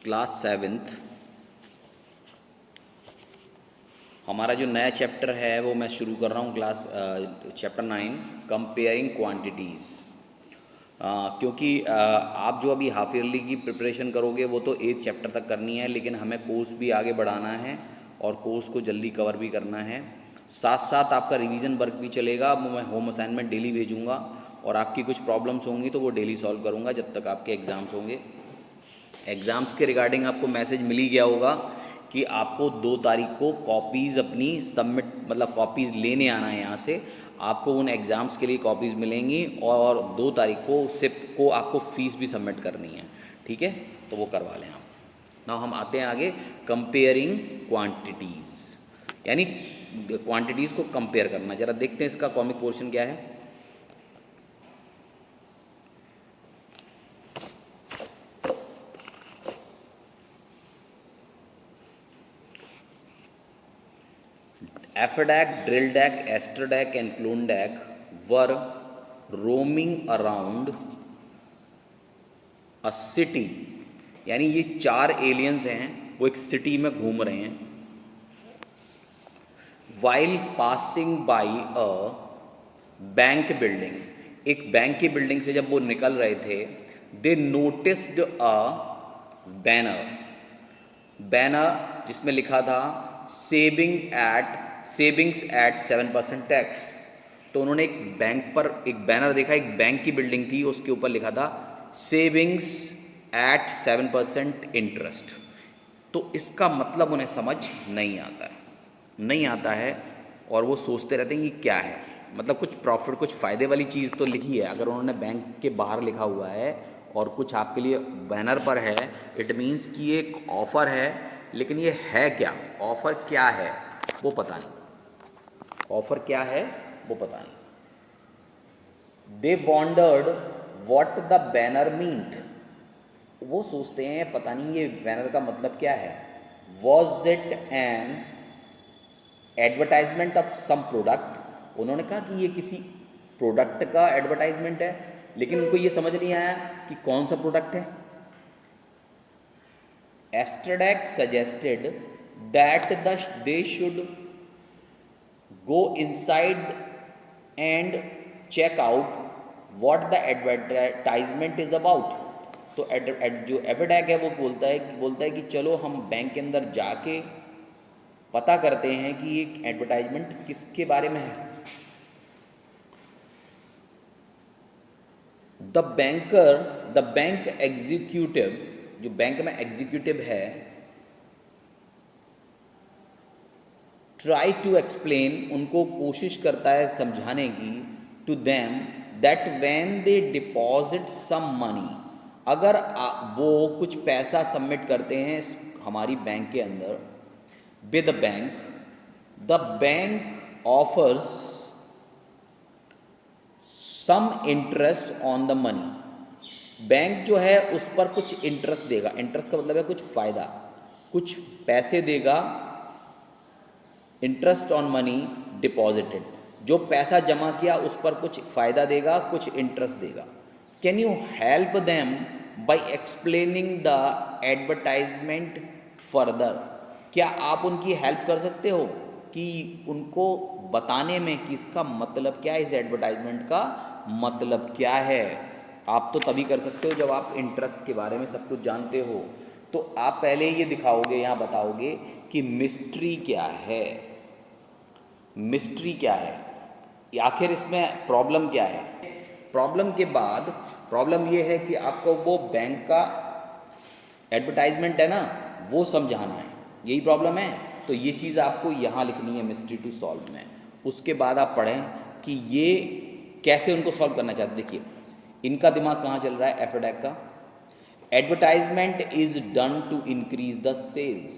Class 7th हमारा जो नया चैप्टर है वो मैं शुरू कर रहा हूँ। Chapter 9 comparing quantities. क्योंकि आप जो अभी हाफ ईयरली की प्रिपरेशन करोगे वो तो 8th चैप्टर तक करनी है, लेकिन हमें कोर्स भी आगे बढ़ाना है और कोर्स को जल्दी कवर भी करना है। साथ साथ आपका रिवीजन वर्क भी चलेगा। मैं होम असाइनमेंट डेली भेजूँगा और आपकी कुछ प्रॉब्लम्स होंगी तो वो डेली सॉल्व करूँगा जब तक आपके एग्ज़ाम्स होंगे। एग्ज़ाम्स के रिगार्डिंग आपको मैसेज मिल ही गया होगा कि आपको 2 तारीख को कॉपीज़ अपनी सबमिट मतलब कॉपीज़ लेने आना है यहाँ से। आपको उन एग्ज़ाम्स के लिए कॉपीज़ मिलेंगी और 2 तारीख को सिप को आपको फ़ीस भी सबमिट करनी है, ठीक है? तो वो करवा लें आप। नाउ हम आते हैं आगे कंपेयरिंग क्वांटिटीज़, यानी क्वांटिटीज़ को कंपेयर करना। ज़रा देखते हैं इसका कॉमिक पोर्शन क्या है। Aphrodite, Drilldeck, Asterdeck and Klondike were roaming around a city, यानी ये 4 एलियंस हैं, वो एक सिटी में घूम रहे हैं। While passing by a bank building, एक बैंक की बिल्डिंग से जब वो निकल रहे थे, they noticed a बैनर जिसमें लिखा था सेविंग्स एट 7% टैक्स। तो उन्होंने एक बैंक पर एक बैनर देखा, एक बैंक की बिल्डिंग थी, उसके ऊपर लिखा था सेविंग्स एट 7% इंटरेस्ट। तो इसका मतलब उन्हें समझ नहीं आता है और वो सोचते रहते हैं ये क्या है। मतलब कुछ प्रॉफिट, कुछ फ़ायदे वाली चीज़ तो लिखी है। अगर उन्होंने बैंक के बाहर लिखा हुआ है और कुछ आपके लिए बैनर पर है, इट मीन्स कि ये एक ऑफ़र है, लेकिन ये है क्या, ऑफ़र क्या है वो पता नहीं। ऑफ़र क्या है वो पता नहीं। They wondered what the banner meant, वो सोचते हैं पता नहीं ये बैनर का मतलब क्या है। Was it an advertisement of some product, उन्होंने कहा कि ये किसी प्रोडक्ट का एडवर्टाइजमेंट है, लेकिन उनको ये समझ नहीं आया कि कौन सा प्रोडक्ट है। एस्ट्रडेक suggested that they should go inside and check out what the advertisement is about. तो जो एवरडेक है वो बोलता है कि चलो हम बैंक के अंदर जाके पता करते हैं कि ये एडवर्टाइजमेंट किसके बारे में है। द बैंक एग्जीक्यूटिव, जो बैंक में एग्जीक्यूटिव है, ट्राई टू एक्सप्लेन, उनको कोशिश करता है समझाने की, to them that when they deposit some money, अगर वो कुछ पैसा सबमिट करते हैं हमारी बैंक के अंदर with bank, the bank offers some interest on the money, bank जो है उस पर कुछ इंटरेस्ट देगा। इंटरेस्ट का मतलब है कुछ फ़ायदा, कुछ पैसे देगा। इंटरेस्ट ऑन मनी डिपॉजिटेड, जो पैसा जमा किया उस पर कुछ फ़ायदा देगा, कुछ इंटरेस्ट देगा। Can you help them by explaining the advertisement further, क्या आप उनकी हेल्प कर सकते हो कि उनको बताने में कि इसका मतलब क्या है, इस एडवर्टाइजमेंट का मतलब क्या है। आप तो तभी कर सकते हो जब आप इंटरेस्ट के बारे में सब कुछ जानते हो। तो आप पहले ये दिखाओगे, यहाँ बताओगे कि मिस्ट्री क्या है, मिस्ट्री क्या है, आखिर इसमें प्रॉब्लम क्या है। प्रॉब्लम के बाद प्रॉब्लम ये है कि आपको वो बैंक का एडवर्टाइजमेंट है ना, वो समझाना है, यही प्रॉब्लम है। तो ये चीज़ आपको यहाँ लिखनी है मिस्ट्री टू सॉल्व में। उसके बाद आप पढ़ें कि ये कैसे उनको सॉल्व करना चाहते। देखिए इनका दिमाग कहाँ चल रहा है, एफ्रोडेक का। Advertisement is done to increase the sales.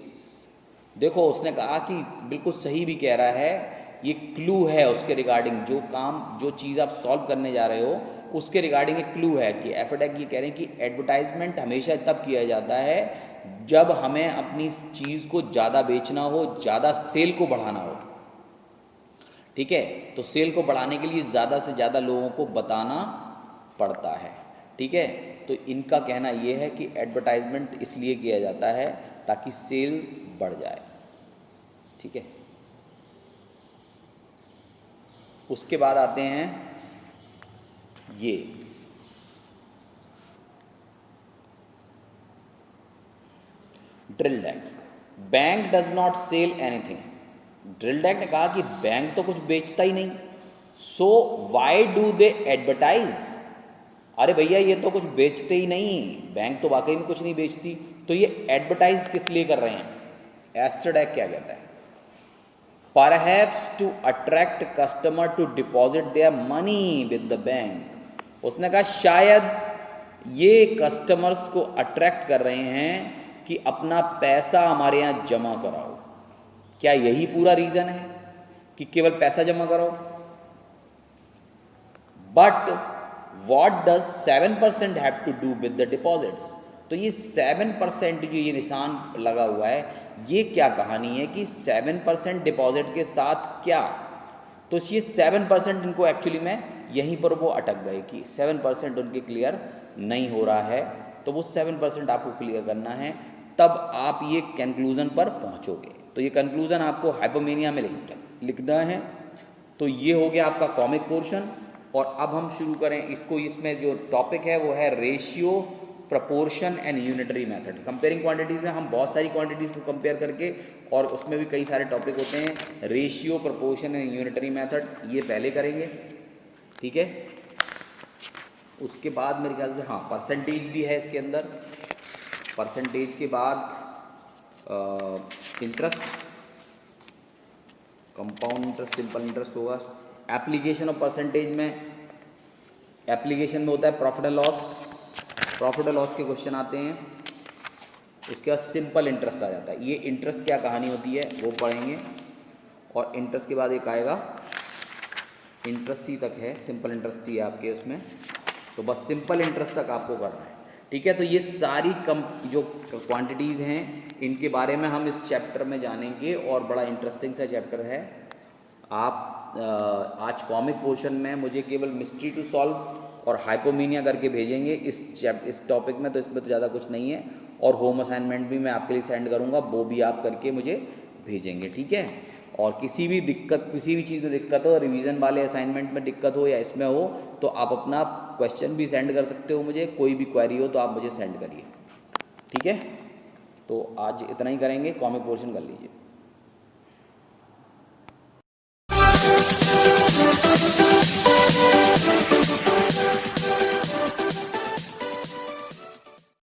देखो उसने कहा कि बिल्कुल सही भी कह रहा है, ये क्लू है उसके रिगार्डिंग, जो काम जो चीज़ आप सॉल्व करने जा रहे हो उसके रिगार्डिंग एक क्लू है कि एफ्रोडेक ये कह रहे हैं कि एडवर्टाइजमेंट हमेशा तब किया जाता है जब हमें अपनी चीज़ को ज़्यादा बेचना हो, ज़्यादा सेल को बढ़ाना हो। ठीक है। तो सेल को बढ़ाने के लिए ज़्यादा से ज़्यादा लोगों को बताना पड़ता है। ठीक है। तो इनका कहना ये है कि एडवर्टाइजमेंट इसलिए किया जाता है ताकि सेल बढ़ जाए। ठीक है। उसके बाद आते हैं ये ड्रिल डैग। Bank does not sell anything. ड्रिल डैग ने कहा कि बैंक तो कुछ बेचता ही नहीं, so why do they advertise. अरे भैया ये तो कुछ बेचते ही नहीं, बैंक तो वाकई में कुछ नहीं बेचती, तो ये एडवर्टाइज किस लिए कर रहे हैं। एस्टर डैग क्या कहता है, perhaps to attract customer to deposit their money with the bank. उसने कहा शायद ये कस्टमर्स को अट्रैक्ट कर रहे हैं कि अपना पैसा हमारे यहाँ जमा कराओ। क्या यही पूरा रीजन है कि केवल पैसा जमा कराओ। But what does 7% have to do with the deposits. तो ये 7% जो ये निशान लगा हुआ है, ये क्या कहानी है कि 7% डिपॉजिट के साथ क्या। तो ये 7% इनको एक्चुअली में यहीं पर वो अटक गए कि 7% उनके क्लियर नहीं हो रहा है। तो वो 7% आपको क्लियर करना है, तब आप ये कंक्लूजन पर पहुंचोगे। तो ये कंक्लूजन आपको हाइपोमेनिया में लिखना है। तो ये हो गया आपका कॉमिक पोर्शन। और अब हम शुरू करें इसको। इसमें जो टॉपिक है वो है ratio, proportion and unitary method. Comparing quantities में हम बहुत सारी क्वांटिटीज़ को कंपेयर करके, और उसमें भी कई सारे टॉपिक होते हैं। Ratio, proportion and unitary method ये पहले करेंगे। ठीक है। उसके बाद मेरे ख्याल से हाँ परसेंटेज भी है इसके अंदर। परसेंटेज के बाद interest, compound interest, simple interest होगा। एप्लीकेशन ऑफ परसेंटेज में, एप्लीकेशन में होता है profit and loss. Profit and loss के क्वेश्चन आते हैं। उसके बाद सिंपल इंटरेस्ट आ जाता है। ये इंटरेस्ट क्या कहानी होती है वो पढ़ेंगे। और इंटरेस्ट के बाद एक आएगा, इंटरेस्ट ही तक है, सिंपल इंटरेस्ट ही है आपके उसमें। तो बस सिंपल इंटरेस्ट तक आपको करना है। ठीक है। तो ये सारी जो क्वांटिटीज़ हैं इनके बारे में हम इस चैप्टर में जानेंगे, और बड़ा इंटरेस्टिंग सा चैप्टर है। आप आज कॉमिक पोर्शन में मुझे केवल मिस्ट्री टू सॉल्व और हाइपोमीनिया करके भेजेंगे इस टॉपिक में। तो इसमें तो ज़्यादा कुछ नहीं है। और होम असाइनमेंट भी मैं आपके लिए सेंड करूँगा, वो भी आप करके मुझे भेजेंगे। ठीक है। और किसी भी दिक्कत, किसी भी चीज़ में दिक्कत हो, रिवीजन वाले असाइनमेंट में दिक्कत हो या इसमें हो, तो आप अपना क्वेश्चन भी सेंड कर सकते हो मुझे। कोई भी क्वेरी हो तो आप मुझे सेंड करिए। ठीक है। तो आज इतना ही करेंगे, कॉमिक पोर्शन कर लीजिए।